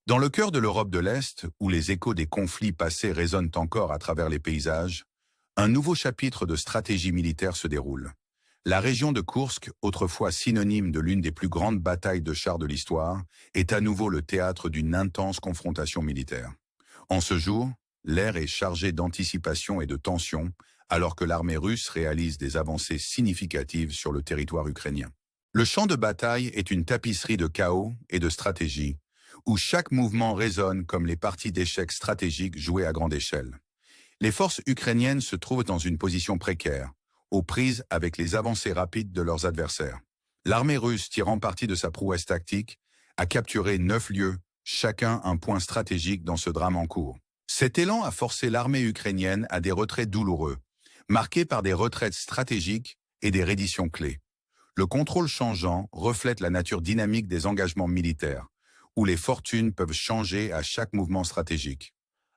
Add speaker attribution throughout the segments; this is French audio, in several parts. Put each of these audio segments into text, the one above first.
Speaker 1: Dans le cœur de l'Europe de l'Est, où les échos des conflits passés résonnent encore à travers les paysages, un nouveau chapitre de stratégie militaire se déroule. La région de Koursk, autrefois synonyme de l'une des plus grandes batailles de chars de l'histoire, est à nouveau le théâtre d'une intense confrontation militaire. En ce jour, l'air est chargé d'anticipation et de tension, alors que l'armée russe réalise des avancées significatives sur le territoire ukrainien. Le champ de bataille est une tapisserie de chaos et de stratégie, où chaque mouvement résonne comme les parties d'échecs stratégiques jouées à grande échelle. Les forces ukrainiennes se trouvent dans une position précaire, aux prises avec les avancées rapides de leurs adversaires. L'armée russe, tirant parti de sa prouesse tactique, a capturé 9 lieux, chacun un point stratégique dans ce drame en cours. Cet élan a forcé l'armée ukrainienne à des retraits douloureux, marqués par des retraites stratégiques et des redditions clés. Le contrôle changeant reflète la nature dynamique des engagements militaires, où les fortunes peuvent changer à chaque mouvement stratégique.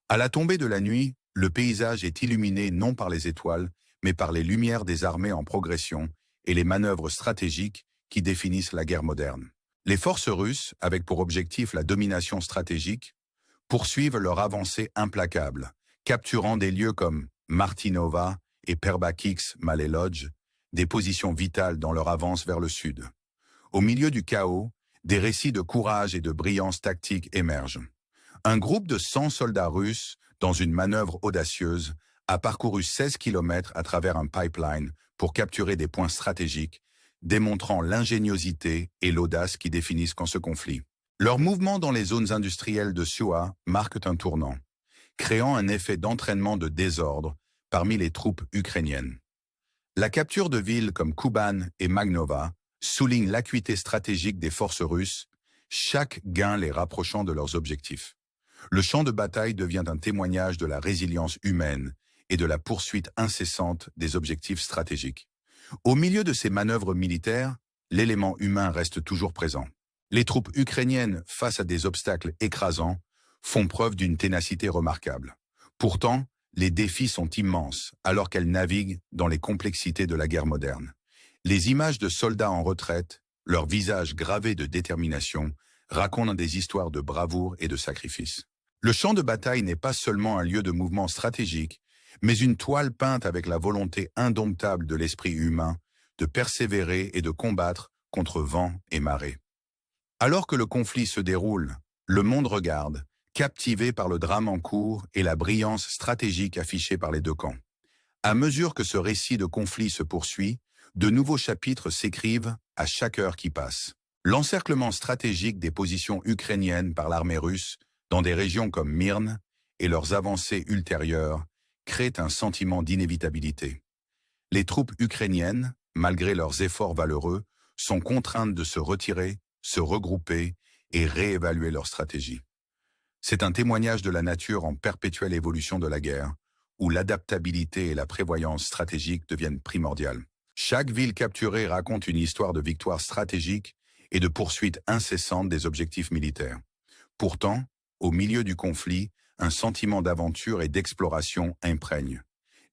Speaker 1: À la tombée de la nuit, le paysage est illuminé non par les étoiles, mais par les lumières des armées en progression et les manœuvres stratégiques qui définissent la guerre moderne. Les forces russes, avec pour objectif la domination stratégique, poursuivent leur avancée implacable, capturant des lieux comme Martinova et Perbakix-Malé-Lodz, des positions vitales dans leur avance vers le sud. Au milieu du chaos, des récits de courage et de brillance tactique émergent. Un groupe de 100 soldats russes, dans une manœuvre audacieuse, a parcouru 16 km à travers un pipeline pour capturer des points stratégiques, démontrant l'ingéniosité et l'audace qui définissent ce conflit. Leurs mouvements dans les zones industrielles de Sua marquent un tournant, créant un effet d'entraînement de désordre parmi les troupes ukrainiennes. La capture de villes comme Kuban et Magnova souligne l'acuité stratégique des forces russes, chaque gain les rapprochant de leurs objectifs. Le champ de bataille devient un témoignage de la résilience humaine et de la poursuite incessante des objectifs stratégiques. Au milieu de ces manœuvres militaires, l'élément humain reste toujours présent. Les troupes ukrainiennes, face à des obstacles écrasants, font preuve d'une ténacité remarquable. Pourtant, les défis sont immenses alors qu'elles naviguent dans les complexités de la guerre moderne. Les images de soldats en retraite, leurs visages gravés de détermination, racontent des histoires de bravoure et de sacrifice. Le champ de bataille n'est pas seulement un lieu de mouvement stratégique, mais une toile peinte avec la volonté indomptable de l'esprit humain de persévérer et de combattre contre vent et marée. Alors que le conflit se déroule, le monde regarde, captivé par le drame en cours et la brillance stratégique affichée par les deux camps. À mesure que ce récit de conflit se poursuit, de nouveaux chapitres s'écrivent à chaque heure qui passe. L'encerclement stratégique des positions ukrainiennes par l'armée russe dans des régions comme Myrne et leurs avancées ultérieures créent un sentiment d'inévitabilité. Les troupes ukrainiennes, malgré leurs efforts valeureux, sont contraintes de se retirer, se regrouper et réévaluer leur stratégie. C'est un témoignage de la nature en perpétuelle évolution de la guerre, où l'adaptabilité et la prévoyance stratégique deviennent primordiales. Chaque ville capturée raconte une histoire de victoire stratégique et de poursuite incessante des objectifs militaires. Pourtant, au milieu du conflit, un sentiment d'aventure et d'exploration imprègne.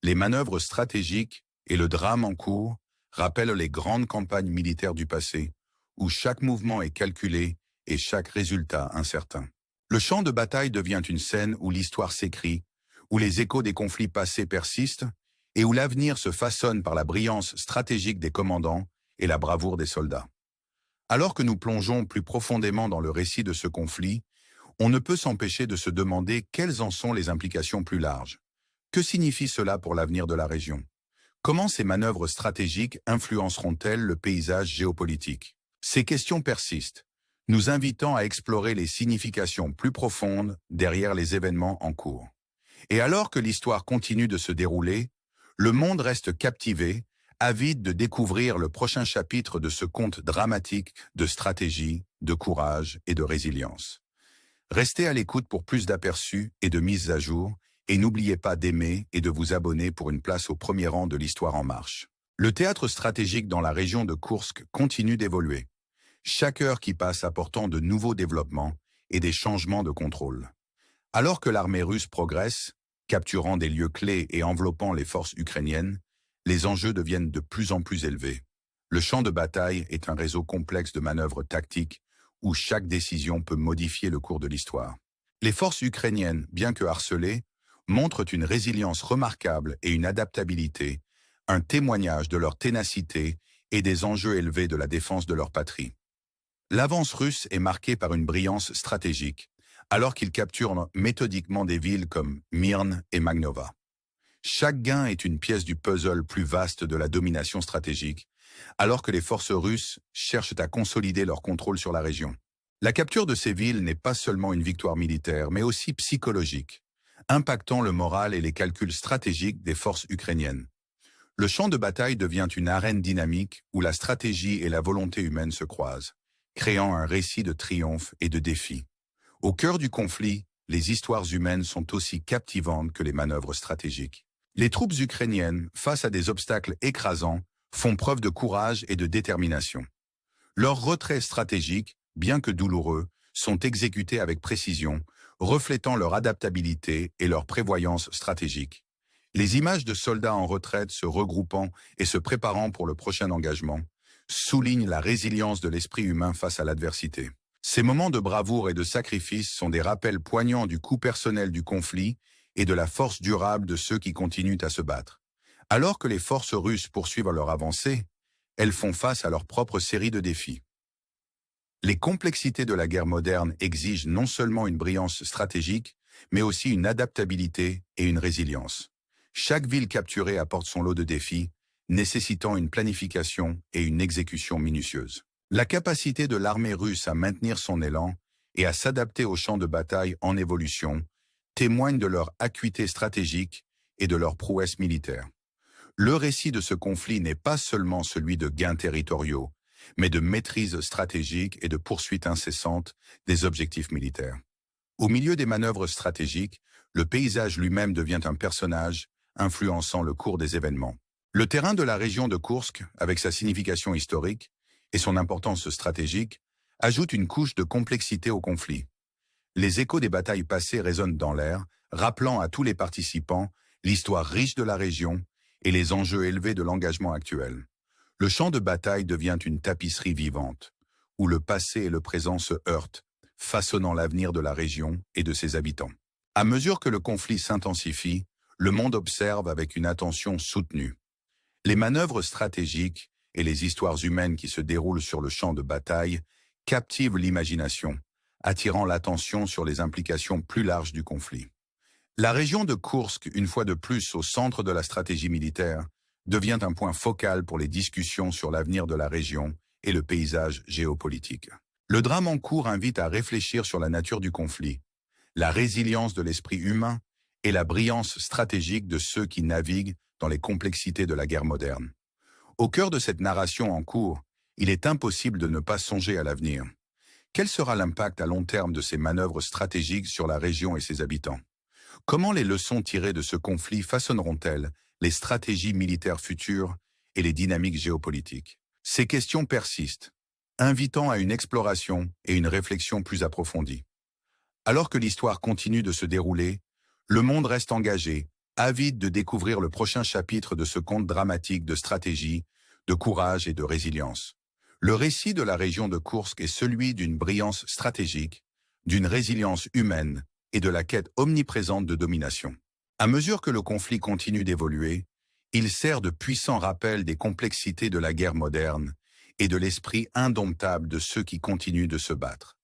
Speaker 1: Les manœuvres stratégiques et le drame en cours rappellent les grandes campagnes militaires du passé, où chaque mouvement est calculé et chaque résultat incertain. Le champ de bataille devient une scène où l'histoire s'écrit, où les échos des conflits passés persistent et où l'avenir se façonne par la brillance stratégique des commandants et la bravoure des soldats. Alors que nous plongeons plus profondément dans le récit de ce conflit, on ne peut s'empêcher de se demander quelles en sont les implications plus larges. Que signifie cela pour l'avenir de la région? Comment ces manœuvres stratégiques influenceront-elles le paysage géopolitique? Ces questions persistent, nous invitant à explorer les significations plus profondes derrière les événements en cours. Et alors que l'histoire continue de se dérouler, le monde reste captivé, avide de découvrir le prochain chapitre de ce conte dramatique de stratégie, de courage et de résilience. Restez à l'écoute pour plus d'aperçus et de mises à jour, et n'oubliez pas d'aimer et de vous abonner pour une place au premier rang de l'Histoire en marche. Le théâtre stratégique dans la région de Koursk continue d'évoluer, chaque heure qui passe apportant de nouveaux développements et des changements de contrôle. Alors que l'armée russe progresse, capturant des lieux clés et enveloppant les forces ukrainiennes, les enjeux deviennent de plus en plus élevés. Le champ de bataille est un réseau complexe de manœuvres tactiques où chaque décision peut modifier le cours de l'histoire. Les forces ukrainiennes, bien que harcelées, montrent une résilience remarquable et une adaptabilité, un témoignage de leur ténacité et des enjeux élevés de la défense de leur patrie. L'avance russe est marquée par une brillance stratégique, alors qu'ils capturent méthodiquement des villes comme Myrne et Magnova. Chaque gain est une pièce du puzzle plus vaste de la domination stratégique, alors que les forces russes cherchent à consolider leur contrôle sur la région. La capture de ces villes n'est pas seulement une victoire militaire, mais aussi psychologique, impactant le moral et les calculs stratégiques des forces ukrainiennes. Le champ de bataille devient une arène dynamique où la stratégie et la volonté humaine se croisent, créant un récit de triomphe et de défi. Au cœur du conflit, les histoires humaines sont aussi captivantes que les manœuvres stratégiques. Les troupes ukrainiennes, face à des obstacles écrasants, font preuve de courage et de détermination. Leurs retraits stratégiques, bien que douloureux, sont exécutés avec précision, reflétant leur adaptabilité et leur prévoyance stratégique. Les images de soldats en retraite se regroupant et se préparant pour le prochain engagement soulignent la résilience de l'esprit humain face à l'adversité. Ces moments de bravoure et de sacrifice sont des rappels poignants du coût personnel du conflit et de la force durable de ceux qui continuent à se battre. Alors que les forces russes poursuivent leur avancée, elles font face à leur propre série de défis. Les complexités de la guerre moderne exigent non seulement une brillance stratégique, mais aussi une adaptabilité et une résilience. Chaque ville capturée apporte son lot de défis, nécessitant une planification et une exécution minutieuse. La capacité de l'armée russe à maintenir son élan et à s'adapter aux champs de bataille en évolution témoigne de leur acuité stratégique et de leur prouesse militaire. Le récit de ce conflit n'est pas seulement celui de gains territoriaux, mais de maîtrise stratégique et de poursuite incessante des objectifs militaires. Au milieu des manœuvres stratégiques, le paysage lui-même devient un personnage, influençant le cours des événements. Le terrain de la région de Koursk, avec sa signification historique et son importance stratégique, ajoute une couche de complexité au conflit. Les échos des batailles passées résonnent dans l'air, rappelant à tous les participants l'histoire riche de la région et les enjeux élevés de l'engagement actuel. Le champ de bataille devient une tapisserie vivante, où le passé et le présent se heurtent, façonnant l'avenir de la région et de ses habitants. À mesure que le conflit s'intensifie, le monde observe avec une attention soutenue. Les manœuvres stratégiques et les histoires humaines qui se déroulent sur le champ de bataille captivent l'imagination, attirant l'attention sur les implications plus larges du conflit. La région de Koursk, une fois de plus au centre de la stratégie militaire, devient un point focal pour les discussions sur l'avenir de la région et le paysage géopolitique. Le drame en cours invite à réfléchir sur la nature du conflit, la résilience de l'esprit humain et la brillance stratégique de ceux qui naviguent dans les complexités de la guerre moderne. Au cœur de cette narration en cours, il est impossible de ne pas songer à l'avenir. Quel sera l'impact à long terme de ces manœuvres stratégiques sur la région et ses habitants? Comment les leçons tirées de ce conflit façonneront-elles les stratégies militaires futures et les dynamiques géopolitiques? Ces questions persistent, invitant à une exploration et une réflexion plus approfondie. Alors que l'histoire continue de se dérouler, le monde reste engagé, avide de découvrir le prochain chapitre de ce conte dramatique de stratégie, de courage et de résilience. Le récit de la région de Koursk est celui d'une brillance stratégique, d'une résilience humaine et de la quête omniprésente de domination. À mesure que le conflit continue d'évoluer, il sert de puissant rappel des complexités de la guerre moderne et de l'esprit indomptable de ceux qui continuent de se battre.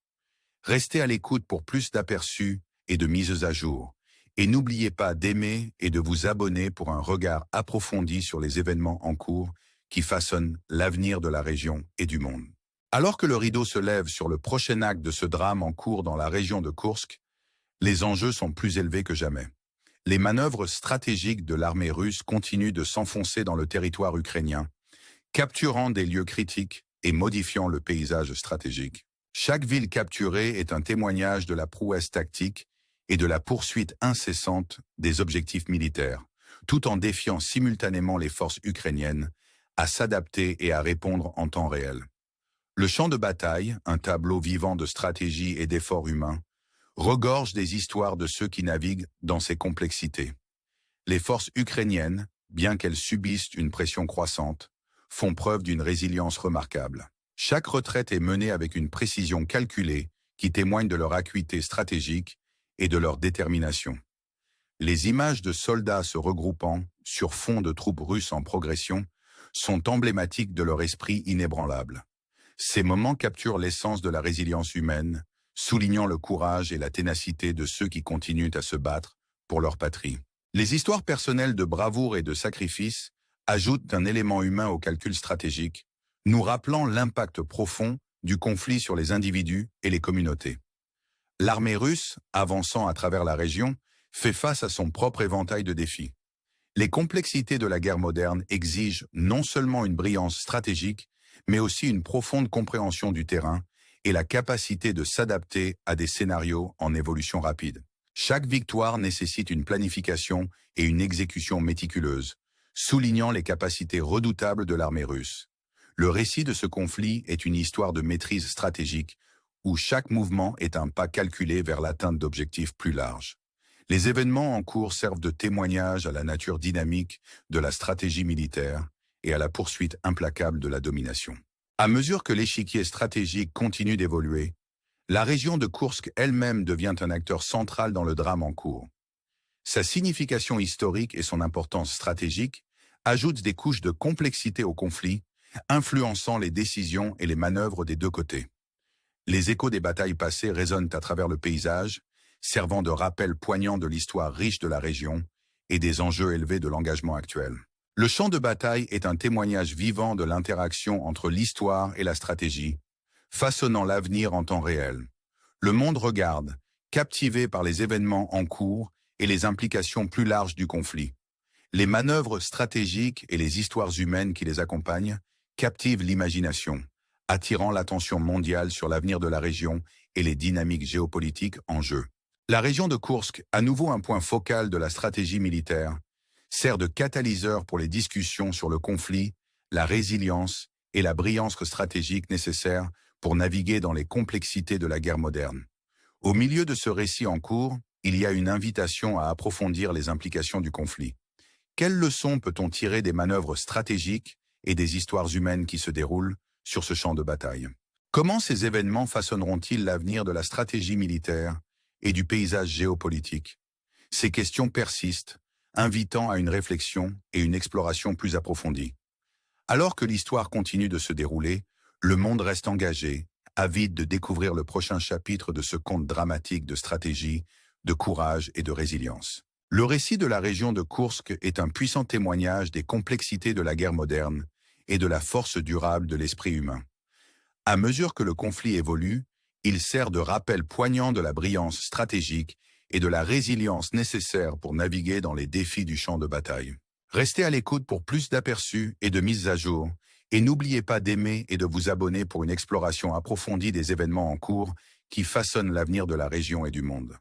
Speaker 1: Restez à l'écoute pour plus d'aperçus et de mises à jour, et n'oubliez pas d'aimer et de vous abonner pour un regard approfondi sur les événements en cours qui façonnent l'avenir de la région et du monde. Alors que le rideau se lève sur le prochain acte de ce drame en cours dans la région de Koursk, les enjeux sont plus élevés que jamais. Les manœuvres stratégiques de l'armée russe continuent de s'enfoncer dans le territoire ukrainien, capturant des lieux critiques et modifiant le paysage stratégique. Chaque ville capturée est un témoignage de la prouesse tactique et de la poursuite incessante des objectifs militaires, tout en défiant simultanément les forces ukrainiennes à s'adapter et à répondre en temps réel. Le champ de bataille, un tableau vivant de stratégie et d'efforts humains, regorge des histoires de ceux qui naviguent dans ces complexités. Les forces ukrainiennes, bien qu'elles subissent une pression croissante, font preuve d'une résilience remarquable. Chaque retraite est menée avec une précision calculée qui témoigne de leur acuité stratégique et de leur détermination. Les images de soldats se regroupant sur fond de troupes russes en progression sont emblématiques de leur esprit inébranlable. Ces moments capturent l'essence de la résilience humaine, soulignant le courage et la ténacité de ceux qui continuent à se battre pour leur patrie. Les histoires personnelles de bravoure et de sacrifice ajoutent un élément humain au calcul stratégique, nous rappelant l'impact profond du conflit sur les individus et les communautés. L'armée russe, avançant à travers la région, fait face à son propre éventail de défis. Les complexités de la guerre moderne exigent non seulement une brillance stratégique, mais aussi une profonde compréhension du terrain et la capacité de s'adapter à des scénarios en évolution rapide. Chaque victoire nécessite une planification et une exécution méticuleuse, soulignant les capacités redoutables de l'armée russe. Le récit de ce conflit est une histoire de maîtrise stratégique, où chaque mouvement est un pas calculé vers l'atteinte d'objectifs plus larges. Les événements en cours servent de témoignage à la nature dynamique de la stratégie militaire et à la poursuite implacable de la domination. À mesure que l'échiquier stratégique continue d'évoluer, la région de Koursk elle-même devient un acteur central dans le drame en cours. Sa signification historique et son importance stratégique ajoutent des couches de complexité au conflit, influençant les décisions et les manœuvres des deux côtés. Les échos des batailles passées résonnent à travers le paysage, servant de rappel poignant de l'histoire riche de la région et des enjeux élevés de l'engagement actuel. Le champ de bataille est un témoignage vivant de l'interaction entre l'histoire et la stratégie, façonnant l'avenir en temps réel. Le monde regarde, captivé par les événements en cours et les implications plus larges du conflit. Les manœuvres stratégiques et les histoires humaines qui les accompagnent captivent l'imagination, attirant l'attention mondiale sur l'avenir de la région et les dynamiques géopolitiques en jeu. La région de Koursk, à nouveau un point focal de la stratégie militaire, sert de catalyseur pour les discussions sur le conflit, la résilience et la brillance stratégique nécessaires pour naviguer dans les complexités de la guerre moderne. Au milieu de ce récit en cours, il y a une invitation à approfondir les implications du conflit. Quelles leçons peut-on tirer des manœuvres stratégiques et des histoires humaines qui se déroulent sur ce champ de bataille? Comment ces événements façonneront-ils l'avenir de la stratégie militaire et du paysage géopolitique? Ces questions persistent, invitant à une réflexion et une exploration plus approfondie. Alors que l'histoire continue de se dérouler, le monde reste engagé, avide de découvrir le prochain chapitre de ce conte dramatique de stratégie, de courage et de résilience. Le récit de la région de Koursk est un puissant témoignage des complexités de la guerre moderne et de la force durable de l'esprit humain. À mesure que le conflit évolue, il sert de rappel poignant de la brillance stratégique et de la résilience nécessaire pour naviguer dans les défis du champ de bataille. Restez à l'écoute pour plus d'aperçus et de mises à jour, et n'oubliez pas d'aimer et de vous abonner pour une exploration approfondie des événements en cours qui façonnent l'avenir de la région et du monde.